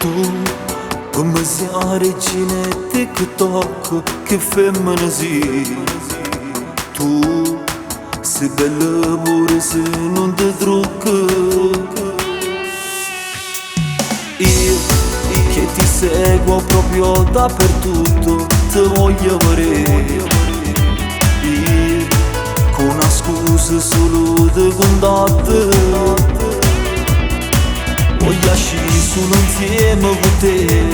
Tu come sia regina TikTok che femmina sì. Tu sei bella pure se non ti trucca. Io che ti seguo proprio dappertutto ti voglio vedere. Io con una scusa solo di contatto voglio uscire solo insieme con te,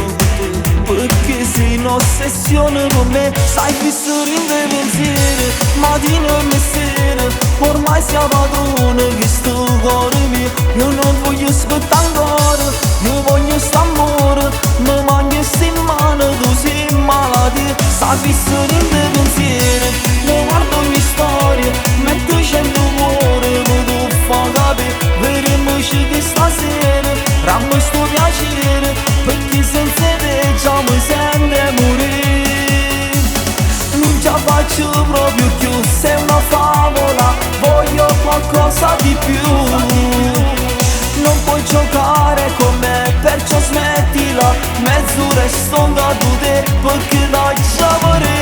perché sei in ossessione con me. Sai visto rinde pensieri, mattina e sera, ormai siamo padrone che sto cuore mio. Io non voglio aspettare ancora, io voglio st'amore, mi mangi in mano, tu sei malattia. Sai visto rinde pensieri, mi guardo ogni storia, metto 100 cuore, ma tu fa capire, vedrimoci che stasera rammo sto piacere, perché senza te già mi sente morire. Non ce la faccio proprio più, sei una favola, voglio qualcosa di più. Non puoi giocare con me, perciò smettila, mezz'ora e sto andato te, perché dai già vorrei.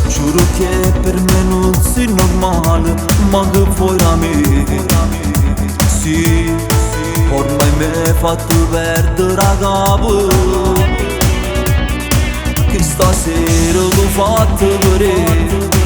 Giuro che per me non sei normale, ma che vuoi da me? Sì, ormai mi hai fatto perdere la capo, che stasera t'ho fatto vedere.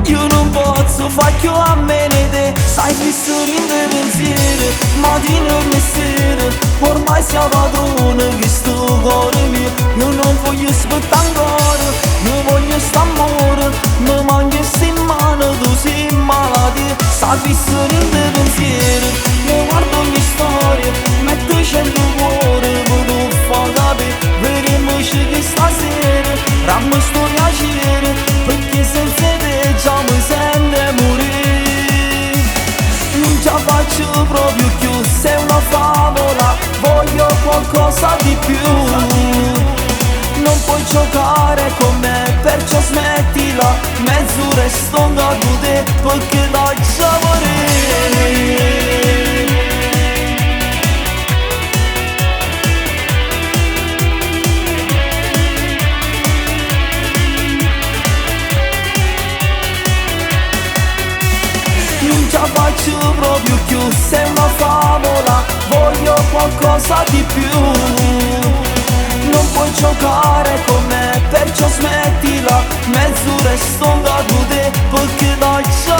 Io non posso fare più a me né te, sai visto rinde pensieri, mattina e sera, ormai siamo padrone che sto cuore mio. Io non voglio aspettare ancora, io voglio st'amore, mi mangi in mano, tu sei malattia. Sai visto rinde pensieri, mi guardo ogni storia, metto 100 cuore, ma tu fa capire, vedrimoci che stasera rammo sto piacere, perché senza te già mi sente morire. Non ce la faccio proprio più, sei una favola, voglio qualcosa di più. Non puoi giocare con me, perciò smettila, mezz'ora e sto andato te, perché dai già vorrei. Non ce la faccio proprio più, sei una favola, voglio qualcosa di più. Non puoi giocare con me, perciò smettila, mezz'ora e sto andato te, perché dai già